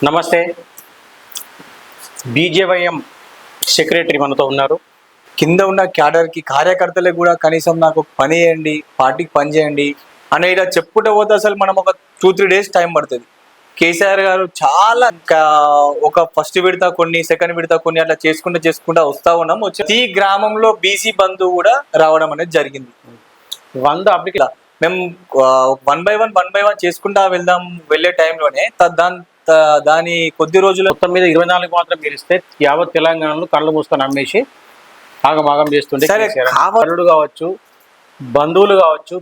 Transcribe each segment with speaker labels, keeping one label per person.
Speaker 1: నమస్తే. BJYM secretary మనతో ఉన్నారు.
Speaker 2: కింద ఉన్న క్యాడర్కి కార్యకర్తలకు కూడా కనీసం నాకు పని చేయండి, పార్టీకి పని చేయండి అని ఇలా చెప్పుకుంటూ పోతే అసలు మనం ఒక 2-3 డేస్ టైం పడుతుంది. కేసీఆర్ గారు చాలా ఒక ఫస్ట్ విడత కొన్ని, సెకండ్ విడత కొన్ని అట్లా చేసుకుంటూ వస్తా ఉన్నాం. ఈ గ్రామంలో బీసీ బంధు కూడా రావడం అనేది జరిగింది. 100 అప్లికేషన్ మేము 1 by 1 చేసుకుంటా వెళ్ళే టైంలోనే దాని కొద్ది రోజుల
Speaker 1: మొత్తం మీద 24 మాత్రం గెలిస్తే యావత్ తెలంగాణలో కళ్ళు మూసుకొని అమ్మేసి ఆగమాగం చేస్తుంటే కళ్ళు కావచ్చు, బంధువులు కావచ్చు,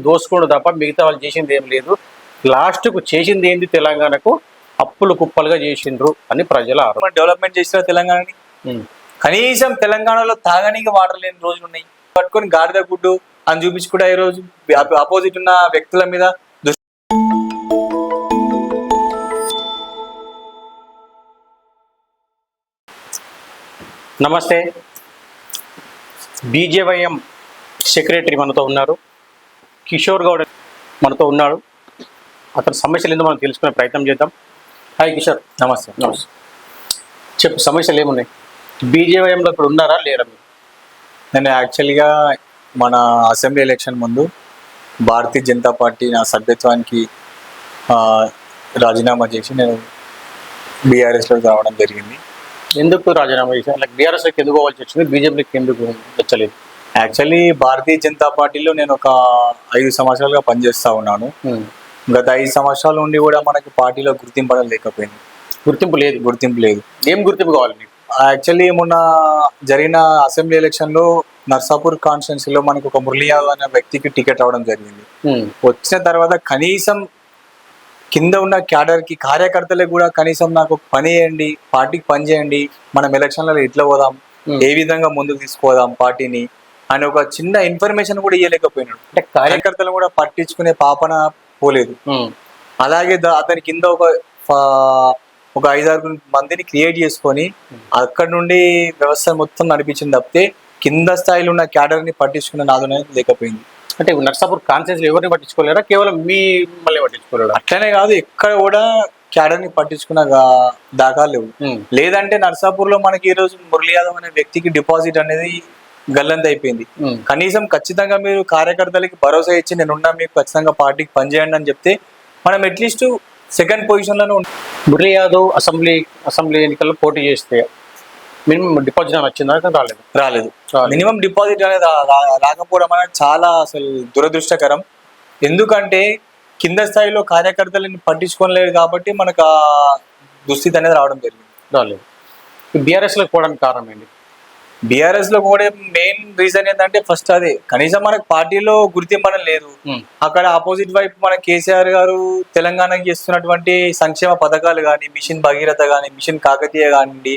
Speaker 1: దోసుకునుడు తప్ప మిగతా వాళ్ళు చేసింది ఏం లేదు. లాస్ట్కు చేసింది ఏంది, తెలంగాణకు అప్పులు కుప్పలుగా చేసిండ్రు అని ప్రజల ఆరోపణ.
Speaker 2: డెవలప్మెంట్ చేసిన తెలంగాణని కనీసం తెలంగాణలో తాగనీకి వాటర్ లేని రోజులు ఉన్నాయి. పట్టుకొని గాడిద గుడ్డు అని చూపించుకుంటా ఈ రోజు అపోజిట్ ఉన్న వ్యక్తుల మీద
Speaker 1: నమస్తే. బీజేవైఎం సెక్రటరీ మనతో ఉన్నారు. కిషోర్ గౌడ్ మనతో ఉన్నాడు. అతని సమస్యలు ఏందో మనం తెలుసుకునే ప్రయత్నం చేద్దాం. హాయ్ కిషోర్.
Speaker 2: నమస్తే.
Speaker 1: చెప్పు, సమస్యలు ఏమున్నాయి? బీజేవైఎంలో ఇప్పుడు ఉన్నారా లేరా?
Speaker 2: నేను యాక్చువల్గా మన అసెంబ్లీ ఎలక్షన్ ముందు భారతీయ జనతా పార్టీ నా సభ్యత్వానికి రాజీనామా చేసి నేను బీఆర్ఎస్లోకి రావడం జరిగింది.
Speaker 1: ఎందుకు రాజీనామా చేశారు? బీఆర్ఎస్లోకి ఎందుకు పోవాల్సి వచ్చింది, బీజేపీకి ఎందుకు వచ్చలేదు?
Speaker 2: యాక్చువల్లీ భారతీయ జనతా పార్టీలో నేను ఒక 5 సంవత్సరాలుగా పనిచేస్తూ ఉన్నాను. గత 5 సంవత్సరాల నుండి కూడా మనకి పార్టీలో గుర్తింపు లేకపోయింది. గుర్తింపు లేదు.
Speaker 1: ఏం గుర్తింపు కావాలి మీకు?
Speaker 2: యాక్చువల్లీ మొన్న జరిగిన అసెంబ్లీ ఎలక్షన్లో నర్సాపూర్ కాన్స్టిట్యున్సీలో మనకు ఒక మురళీ యాదవ్ అనే వ్యక్తికి టికెట్ అవడం జరిగింది. వచ్చిన తర్వాత కనీసం కింద ఉన్న క్యాడర్కి కార్యకర్తలకు కూడా కనీసం నాకు పని చేయండి, పార్టీకి పని చేయండి, మనం ఎలక్షన్లలో ఎట్లా పోదాం, ఏ విధంగా ముందుకు తీసుకుపోదాం పార్టీని అని ఒక చిన్న ఇన్ఫర్మేషన్ కూడా ఇవ్వలేకపోయినాడు. అంటే కార్యకర్తలు కూడా పట్టించుకునే పాపన పోలేదు. అలాగే అతని కింద ఒక 5-6 మందిని క్రియేట్ చేసుకొని అక్కడి నుండి వ్యవస్థ మొత్తం నడిపించింది తప్పితే కింద స్థాయిలో ఉన్న క్యాడర్ని పట్టించుకునే నాదునే లేకపోయింది.
Speaker 1: అంటే నర్సాపూర్ కాన్ఫరెన్స్ ఎవరిని పట్టించుకోలేరా, కేవలం మిమ్మల్ని పట్టించుకోలేరా?
Speaker 2: అట్లనే కాదు, ఎక్కడ కూడా క్యాడర్ని పట్టించుకున్న దాఖలు లేవు. లేదంటే నర్సాపూర్ లో మనకి ఈ రోజు మురళీ యాదవ్ అనే వ్యక్తికి డిపాజిట్ అనేది గల్లంత అయిపోయింది. కనీసం ఖచ్చితంగా మీరు కార్యకర్తలకి భరోసా ఇచ్చి నేనున్నా, మీకు ఖచ్చితంగా పార్టీకి పనిచేయండి అని చెప్తే మనం అట్లీస్ట్ సెకండ్ పొజిషన్ లోనే ఉంటాం.
Speaker 1: మురళీ యాదవ్ అసెంబ్లీ ఎన్నికల్లో పోటీ చేస్తే మినిమం డిపాజిట్ వచ్చిందా?
Speaker 2: రాలేదు. మినిమం డిపాజిట్ అనేది రాకపోవడం అనేది చాలా అసలు దురదృష్టకరం. ఎందుకంటే కింద స్థాయిలో కార్యకర్తలని పట్టించుకోలేదు కాబట్టి మనకు ఆ దుస్థితి అనేది రావడం జరిగింది.
Speaker 1: రాలేదు. బీఆర్ఎస్ లోకి పోవడానికి కారణం ఏంటి?
Speaker 2: బీఆర్ఎస్ లో కూడా మెయిన్ రీజన్ ఏంటంటే ఫస్ట్ అదే, కనీసం మనకు పార్టీలో గుర్తింపు లేదు. అక్కడ ఆపోజిట్ వైపు మన కేసీఆర్ గారు తెలంగాణకి చేస్తున్నటువంటి సంక్షేమ పథకాలు కానీ, మిషన్ భగీరథ కానీ, మిషన్ కాకతీయ కానివ్వండి,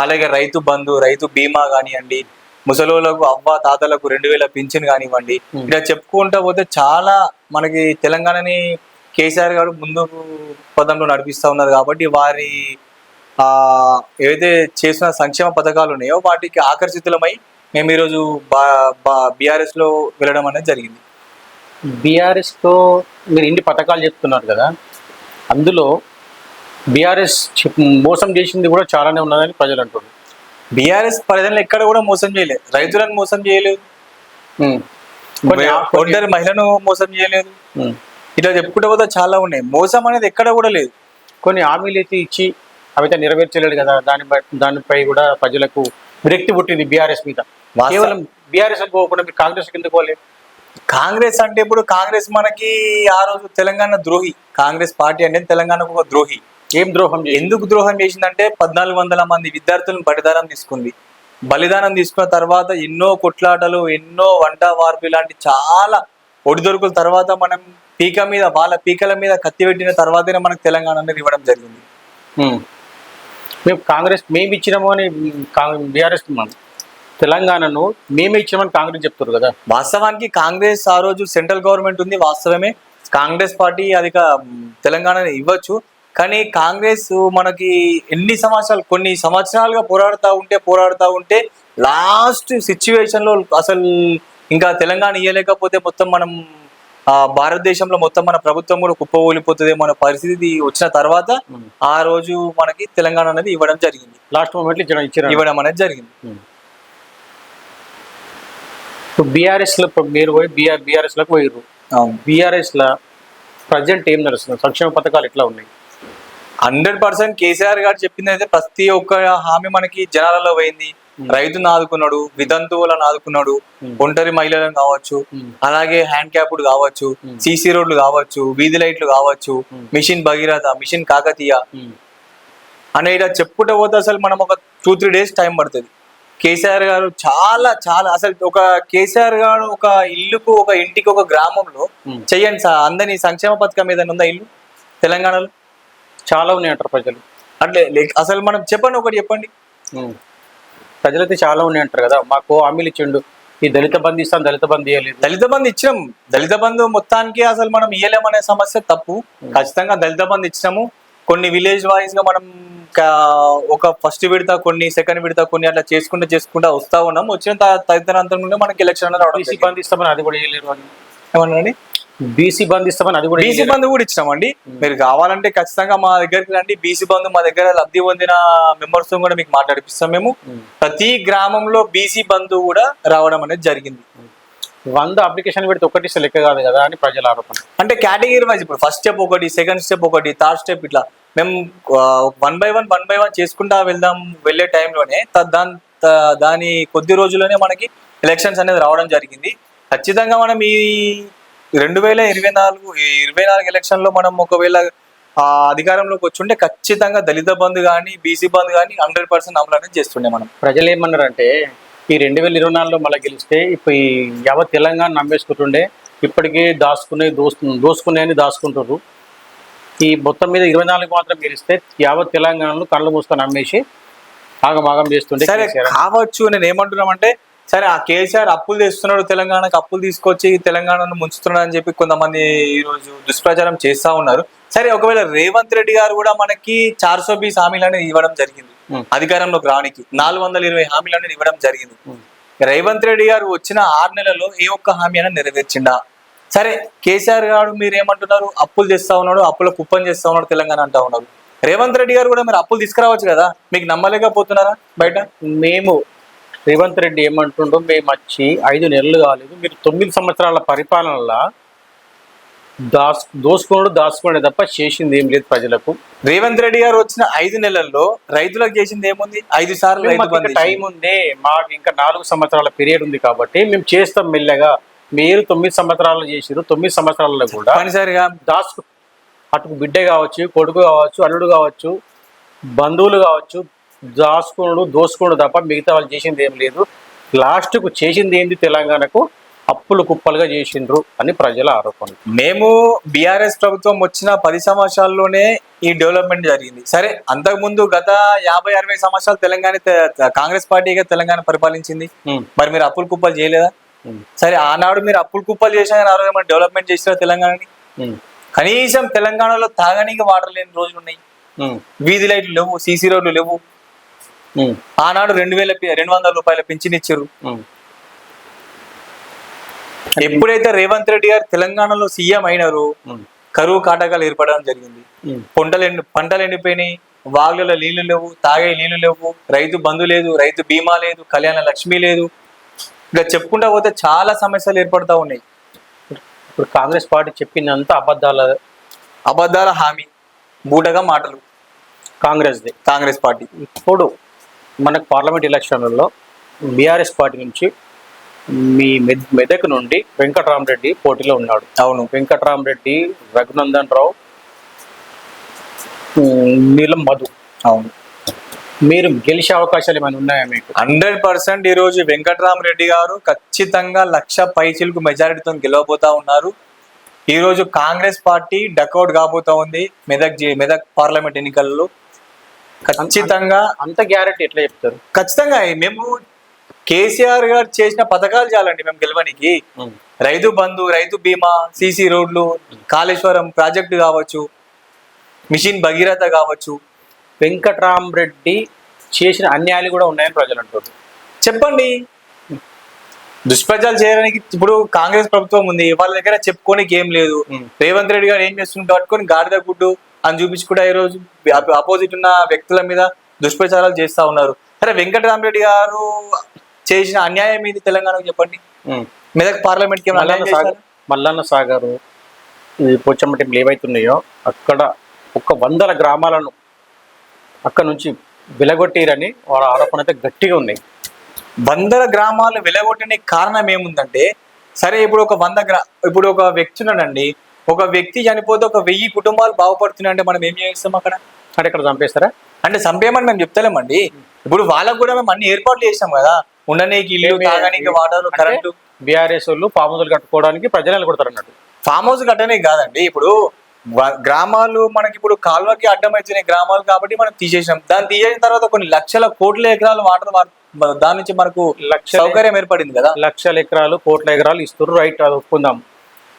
Speaker 2: అలాగే రైతు బంధు, రైతు బీమా కానివ్వండి, ముసలోళ్ళకు అవ్వ తాతలకు 2000 పింఛన్ కానివ్వండి, ఇలా చెప్పుకుంటూ పోతే చాలా మనకి తెలంగాణని కేసీఆర్ గారు ముందు పదంలో నడిపిస్తూ ఉన్నారు. కాబట్టి వారి ఏవైతే చేసిన సంక్షేమ పథకాలు ఉన్నాయో వాటికి ఆకర్షితులమై మేము ఈరోజు బీఆర్ఎస్ లో వెళ్ళడం అనేది జరిగింది.
Speaker 1: బీఆర్ఎస్ తో మీరు ఇన్ని పథకాలు చెప్తున్నారు కదా, అందులో బీఆర్ఎస్ మోసం చేసింది కూడా చాలానే ఉన్నదని ప్రజలు అంటున్నారు.
Speaker 2: బీఆర్ఎస్ ప్రజలను ఎక్కడ కూడా మోసం చేయలేదు, రైతులను మోసం చేయలేదు, ఒంటరి మహిళను మోసం చేయలేదు, ఇట్లా చెప్పుకుంటే పోతే చాలా ఉన్నాయి. మోసం అనేది ఎక్కడ కూడా లేదు.
Speaker 1: కొన్ని హామీలు అయితే ఇచ్చి అవైతే నెరవేర్చలేడు కదా, దానిపై కూడా ప్రజలకు విరక్తి పుట్టింది బీఆర్ఎస్ మీద. కేవలం బీఆర్ఎస్ పోకుండా మీరు కాంగ్రెస్ కింద పోలేదు.
Speaker 2: కాంగ్రెస్ అంటే ఇప్పుడు కాంగ్రెస్ మనకి ఆ రోజు తెలంగాణ ద్రోహి. కాంగ్రెస్ పార్టీ అంటే తెలంగాణకు ఒక ద్రోహి.
Speaker 1: ఏం ద్రోహం?
Speaker 2: ఎందుకు ద్రోహం చేసిందంటే 1400 మంది విద్యార్థులను బలిదానం తీసుకున్న తర్వాత ఎన్నో కొట్లాటలు, ఎన్నో వంట వార్పు ఇలాంటి చాలా ఒడిదొరుకుల తర్వాత మనం వాళ్ళ పీకల మీద కత్తి పెట్టిన తర్వాతనే మనకు తెలంగాణ అనేది ఇవ్వడం జరిగింది.
Speaker 1: మేము ఇచ్చినాము అని బీఆర్ఎస్ తెలంగాణను మేమే ఇచ్చినామని కాంగ్రెస్ చెప్తారు కదా.
Speaker 2: వాస్తవానికి కాంగ్రెస్ ఆ రోజు సెంట్రల్ గవర్నమెంట్ ఉంది, వాస్తవమే. కాంగ్రెస్ పార్టీ తెలంగాణని ఇవ్వచ్చు. కానీ కాంగ్రెస్ మనకి కొన్ని సంవత్సరాలుగా పోరాడుతూ ఉంటే లాస్ట్ సిచ్యువేషన్లో అసలు ఇంకా తెలంగాణ ఇవ్వలేకపోతే మొత్తం మనం భారతదేశంలో మొత్తం మన ప్రభుత్వం కూడా కుప్పకూలిపోతుందేమో అనే పరిస్థితి వచ్చిన తర్వాత ఆ రోజు మనకి తెలంగాణ అనేది ఇవ్వడం జరిగింది.
Speaker 1: లాస్ట్ మూమెంట్
Speaker 2: ఇవ్వడం అనేది జరిగింది.
Speaker 1: ఇప్పుడు బీఆర్ఎస్ లో మీరు పోయి బీఆర్ఎస్ లకు పోయిర్రు. బీఆర్ఎస్ లా ప్రజెంట్ ఏం నడుస్తుంది? సంక్షేమ పథకాలు ఎట్లా ఉన్నాయి?
Speaker 2: 100% కేసీఆర్ గారు చెప్పింది అయితే ప్రతి ఒక్క హామీ మనకి జనాలలో పోయింది. రైతును ఆదుకున్నాడు, వితంతువులను ఆదుకున్నాడు, ఒంటరి మహిళలను కావచ్చు, అలాగే హ్యాండ్ క్యాప్డ్ కావచ్చు, సీసీ రోడ్లు కావచ్చు, వీధి లైట్లు కావచ్చు, మిషన్ భగీరథ, మిషన్ కాకతీయ అనే ఇలా చెప్పుకుంటే పోతే అసలు మనం ఒక 2-3 days టైం పడుతుంది. కేసీఆర్ గారు చాలా చాలా అసలు ఒక కేసీఆర్ గారు ఒక ఇల్లుకు ఒక ఇంటికి ఒక గ్రామంలో చెయ్యండి సార్ అందరి సంక్షేమ పథకం ఏదైనా ఉందా ఇల్లు తెలంగాణలో?
Speaker 1: చాలా ఉన్నాయంటారు ప్రజలు.
Speaker 2: అట్లే అసలు మనం చెప్పండి, ఒకటి చెప్పండి.
Speaker 1: ప్రజలైతే చాలా ఉన్నాయంటారు కదా. మాకు హామీలు ఇచ్చిండు, ఈ దళిత బంధు ఇస్తాం, దళిత బంధు ఇవ్వలేదు.
Speaker 2: దళిత బంధు ఇచ్చినాం, దళిత బంధు మొత్తానికి అసలు మనం ఇయ్యలేమనే సమస్య తప్పు. ఖచ్చితంగా దళిత బంధు ఇచ్చినాము. కొన్ని విలేజ్ వైజ్ గా మనం ఒక ఫస్ట్ విడత కొన్ని, సెకండ్ విడత కొన్ని అట్లా చేసుకుంటూ వస్తా ఉన్నాం. వచ్చిన తదితరంతంగా మనకి ఎలక్షన్ రావడం.
Speaker 1: బీసీ బంధు ఇస్తామని అది కూడా ఇవ్వలేరు అని
Speaker 2: ఏమన్నారండి.
Speaker 1: బీసీ బంధు ఇస్తామని అది కూడా,
Speaker 2: బీసీ బంధు కూడా ఇచ్చినామండి. మీరు కావాలంటే ఖచ్చితంగా మా దగ్గరికి రండి. బీసీ బంధు మా దగ్గర లబ్ధి పొందిన మెంబర్స్ తో కూడా మీకు మాట్లాడిపిస్తాం. మేము ప్రతి గ్రామంలో బీసీ బంధు కూడా రావడం అనేది జరిగింది.
Speaker 1: 100 అప్లికేషన్ పెడితే ఒకటి లెక్క కాదు కదా అని ప్రజల ఆరోపణ.
Speaker 2: అంటే కేటగిరీ వైజ్ ఇప్పుడు ఫస్ట్ స్టెప్ ఒకటి, సెకండ్ స్టెప్ ఒకటి, థర్డ్ స్టెప్ ఇట్లా మేము 1 by 1 చేసుకుంటా వెళ్ళే టైంలోనే దాని కొద్ది రోజుల్లోనే మనకి ఎలక్షన్స్ అనేది రావడం జరిగింది. ఖచ్చితంగా మనం ఈ 2024 ఎలక్షన్ లో మనం ఒకవేళ అధికారంలోకి వచ్చుంటే ఖచ్చితంగా దళిత బంధు కానీ బీసీ బంధు కానీ 100% అమలు అనేది చేస్తుండే. మనం
Speaker 1: ప్రజలు ఏమన్నారంటే ఈ 2024లో మళ్ళీ గెలిస్తే ఇప్పుడు ఈ యావత్ తెలంగాణ నమ్మేసుకుంటుండే, ఇప్పటికే దోసుకునేని దాచుకుంటారు. ఈ మొత్తం మీద 24 మాత్రం గెలిస్తే యావత్ తెలంగాణలో కళ్ళు మూసుకొని అమ్మేసి ఆగమాగం చేస్తుండే.
Speaker 2: సరే కావచ్చు, నేను ఏమంటున్నామంటే సరే ఆ కేసీఆర్ అప్పులు తెస్తున్నాడు, తెలంగాణకు అప్పులు తీసుకొచ్చి తెలంగాణను ముంచుతున్నాడు అని చెప్పి కొంతమంది ఈ రోజు దుష్ప్రచారం చేస్తా ఉన్నారు. సరే ఒకవేళ రేవంత్ రెడ్డి గారు కూడా మనకి 420 హామీలు అనేది ఇవ్వడం జరిగింది. అధికారంలోకి రావడానికి 420 హామీలు అనేది ఇవ్వడం జరిగింది. రేవంత్ రెడ్డి గారు వచ్చిన 6 నెలల్లో ఏ ఒక్క హామీ అయినా నెరవేర్చిండా? సరే కేసీఆర్ గారు మీరు ఏమంటున్నారు, అప్పులు తెస్తా ఉన్నాడు, అప్పుల కుప్పం చేస్తా ఉన్నాడు తెలంగాణ అంటా ఉన్నారు. రేవంత్ రెడ్డి గారు కూడా మీరు అప్పులు తీసుకురావచ్చు కదా, మీకు నమ్మలేకపోతున్నారా? బయట
Speaker 1: మేము రేవంత్ రెడ్డి ఏమంటుండో, మేము వచ్చి 5 నెలలు కాలేదు, మీరు 9 సంవత్సరాల పరిపాలనలో దాచుకోండి తప్ప చేసింది ఏం లేదు ప్రజలకు.
Speaker 2: రేవంత్ రెడ్డి గారు వచ్చిన 5 నెలల్లో రైతులకు చేసింది ఏముంది? 5 సార్లు
Speaker 1: టైం ఉంది, మాకు ఇంకా 4 సంవత్సరాల పీరియడ్ ఉంది కాబట్టి మేము చేస్తాం మెల్లగా. మీరు 9 సంవత్సరాలు చేసిరు, 9 సంవత్సరాలలో కూడా
Speaker 2: తప్పనిసరిగా
Speaker 1: అటుకు బిడ్డ కావచ్చు, కొడుకు కావచ్చు, అల్లుడు కావచ్చు, బంధువులు కావచ్చు, దోసుకుడు తప్ప మిగతా వాళ్ళు చేసింది ఏం లేదు. లాస్ట్కు చేసింది ఏంది, తెలంగాణకు అప్పులు కుప్పలుగా చేసిండ్రు అని ప్రజల ఆరోపణ.
Speaker 2: మేము బీఆర్ఎస్ ప్రభుత్వం వచ్చిన 10 సంవత్సరాల్లోనే ఈ డెవలప్మెంట్ జరిగింది. సరే అంతకుముందు గత 50-60 సంవత్సరాలు కాంగ్రెస్ పార్టీగా తెలంగాణ పరిపాలించింది. మరి మీరు అప్పులు కుప్పలు చేయలేదా? సరే ఆనాడు మీరు అప్పులు కుప్పలు చేసినా కానీ ఆ రోజు ఏమైనా డెవలప్మెంట్ చేసినా తెలంగాణని? కనీసం తెలంగాణలో తాగనీకి వాటర్ లేని రోజులు ఉన్నాయి. వీధి లైట్లు లేవు, సీసీ రోడ్లు లేవు. ఆనాడు 2,200 రూపాయల పింఛన్ ఇచ్చారు. ఎప్పుడైతే రేవంత్ రెడ్డి గారు తెలంగాణలో సీఎం అయినారు, కరువు కాటకాలు ఏర్పడడం జరిగింది. పంటలు ఎండిపోయినాయి, వాగులలో నీళ్లు లేవు, తాగే నీళ్లు లేవు, రైతు బంధు లేదు, రైతు బీమా లేదు, కళ్యాణ లక్ష్మి లేదు. ఇక చెప్పుకుంటా పోతే చాలా సమస్యలు ఏర్పడతా ఉన్నాయి.
Speaker 1: ఇప్పుడు కాంగ్రెస్ పార్టీ చెప్పినంత
Speaker 2: అబద్ధాల హామీ, బూటగా మాటలు కాంగ్రెస్ పార్టీ.
Speaker 1: ఇప్పుడు మనకు పార్లమెంట్ ఎలక్షన్లలో బీఆర్ఎస్ పార్టీ నుంచి మీ మెదక్ నుండి వెంకట్రామరెడ్డి పోటీలో ఉన్నాడు.
Speaker 2: అవును,
Speaker 1: వెంకట్రామరెడ్డి, రఘునందన్ రావు, నీలం మధు.
Speaker 2: అవును,
Speaker 1: మీరు గెలిచే అవకాశాలు ఏమైనా ఉన్నాయా మీకు?
Speaker 2: 100% ఈ రోజు వెంకట్రామరెడ్డి గారు ఖచ్చితంగా 1,00,000 పైచిలకు మెజారిటీతో గెలవబోతా ఉన్నారు. ఈ రోజు కాంగ్రెస్ పార్టీ డకౌట్ కాబోతా ఉంది మెదక్ పార్లమెంట్ ఎన్నికలలో. ఖచ్చితంగా
Speaker 1: అంత గ్యారెంటీ ఎట్లా చెప్తారు?
Speaker 2: ఖచ్చితంగా మేము కేసీఆర్ గారు చేసిన పథకాలు చాలండి మేము గెలవడానికి. రైతు బంధు, రైతు బీమా, సీసీ రోడ్లు, కాళేశ్వరం ప్రాజెక్టు కావచ్చు, మిషన్ భగీరథ కావచ్చు.
Speaker 1: వెంకట్రామరెడ్డి చేసిన అన్యాయాలు కూడా ఉన్నాయని ప్రజలు అంటారు.
Speaker 2: చెప్పండి, దుష్ప్రచారాలు చేయడానికి ఇప్పుడు కాంగ్రెస్ ప్రభుత్వం ఉంది, వాళ్ళ దగ్గర చెప్పుకోనికి ఏం లేదు. రేవంత్ రెడ్డి గారు ఏం చేస్తున్నారు పట్టుకొని గాడిద గుడ్డు అని చూపించుకుంటా ఈ రోజు అపోజిట్ ఉన్న వ్యక్తుల మీద దుష్ప్రచారాలు చేస్తా ఉన్నారు. సరే వెంకటరామరెడ్డి గారు చేసిన అన్యాయం ఇది తెలంగాణకు చెప్పండి. మెదక్ పార్లమెంట్ కి
Speaker 1: మల్లన్న సాగర్ ఈ పోచమ్మ టెంపుల్ ఏవైతున్నాయో అక్కడ 100 గ్రామాలను అక్కడ నుంచి వెలగొట్టిరని వాళ్ళ ఆరోపణ అయితే గట్టిగా ఉన్నాయి.
Speaker 2: 100 గ్రామాలు వెలగొట్టడానికి కారణం ఏముందంటే, సరే ఇప్పుడు ఇప్పుడు ఒక వ్యక్తి ఉన్నాడండి, ఒక వ్యక్తి చనిపోతే 1000 కుటుంబాలు బాగుపడుతున్నాయి అంటే మనం ఏం చేస్తాం అక్కడ?
Speaker 1: అంటే ఇక్కడ చంపేస్తారా?
Speaker 2: అంటే చంపేయమని మేము చెప్తలేమండి. ఇప్పుడు వాళ్ళకు కూడా మేము అన్ని ఏర్పాట్లు చేసాం కదా, ఉండడానికి ఇల్లు, తాగడానికి వాటర్, కరెంటు.
Speaker 1: బీఆర్ఎస్ వాళ్ళు ఫామ్ హౌస్లు కట్టుకోవడానికి ప్రజలు కొడతారు అన్నట్టు.
Speaker 2: ఫామ్ హౌస్ కట్టనే కాదండి, ఇప్పుడు గ్రామాలు మనకి ఇప్పుడు కాలువకి అడ్డమవుతున్నాయి గ్రామాలు కాబట్టి మనం తీసేసాం. దాన్ని తీసేసిన తర్వాత కొన్ని లక్షల కోట్ల ఎకరాలు వాటర్ దాని నుంచి మనకు సౌకర్యం ఏర్పడింది కదా.
Speaker 1: లక్షల ఎకరాలు కోట్ల ఎకరాలు ఇస్తారు, రైట్, అది ఒప్పుకుందాం.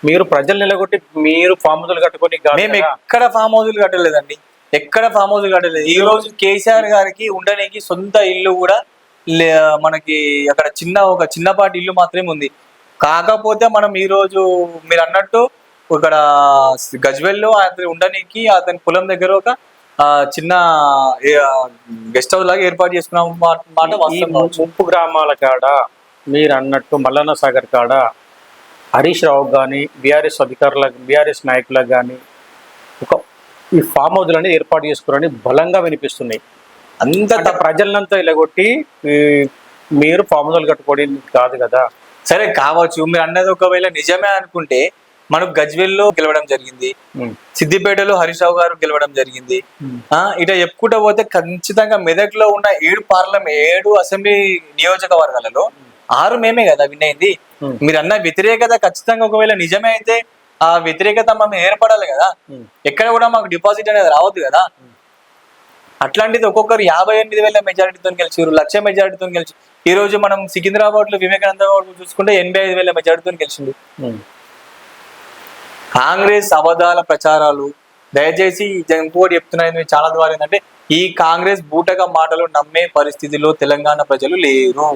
Speaker 1: మీరు ప్రజలు నిలగొట్టి మీరు ఫామ్ హౌస్లు కట్టుకొని
Speaker 2: మేము ఎక్కడ ఫామ్ హౌస్లు కట్టలేదండి, ఎక్కడ ఫామ్ హౌస్లు కట్టలేదు. ఈ రోజు కేసీఆర్ గారికి ఉండడానికి సొంత ఇల్లు కూడా మనకి అక్కడ ఒక చిన్నపాటి ఇల్లు మాత్రమే ఉంది. కాకపోతే మనం ఈ రోజు మీరు అన్నట్టు ఇక్కడ గజ్వెల్లో అతను ఉండడానికి అతని పొలం దగ్గర ఒక చిన్న గెస్ట్ హౌస్ లాగా ఏర్పాటు చేసుకున్నాం మాట.
Speaker 1: ముప్పు గ్రామాల కాడ మీరు అన్నట్టు మల్లన్న సాగర్ కాడ హరీష్ రావు కానీ బీఆర్ఎస్ అధికారులకు, బీఆర్ఎస్ నాయకులకు కానీ ఈ ఫామ్ హౌస్లని ఏర్పాటు చేసుకుని బలంగా వినిపిస్తున్నాయి. అంత ప్రజలంతా ఇలాగొట్టి మీరు ఫామ్ హౌస్లు కట్టుకోవడం కాదు కదా.
Speaker 2: సరే కావచ్చు, మీరు అన్నది ఒకవేళ నిజమే అనుకుంటే మనకు గజ్వెల్లో గెలవడం జరిగింది, సిద్దిపేటలో హరీష్ రావు గారు గెలవడం జరిగింది. ఇట చెప్పుకుంటూ పోతే ఖచ్చితంగా మెదక్లో ఉన్న 7 అసెంబ్లీ నియోజకవర్గాలలో 6 మేమే కదా విన్ అయింది. మీరు అన్న వ్యతిరేకత ఖచ్చితంగా ఒకవేళ నిజమే అయితే ఆ వ్యతిరేకత మనం ఏర్పడాలి కదా, ఎక్కడ కూడా మాకు డిపాజిట్ అనేది రావద్దు కదా. అట్లాంటిది ఒక్కొక్కరు 58,000 మెజారిటీతో గెలిచారు, 1,00,000 మెజారిటీతో గెలిచి. ఈ రోజు మనం సికింద్రాబాద్ లో వివేకానంద చూసుకుంటే 85,000 మెజారిటీతో గెలిచింది. కాంగ్రెస్ అబద్ధాల ప్రచారాలు దయచేసి ఇంకోటి చెప్తున్నాయి చాలా ద్వారా ఏంటంటే, ఈ కాంగ్రెస్ బూటగా మాటలు నమ్మే పరిస్థితిలో తెలంగాణ ప్రజలు లేరు.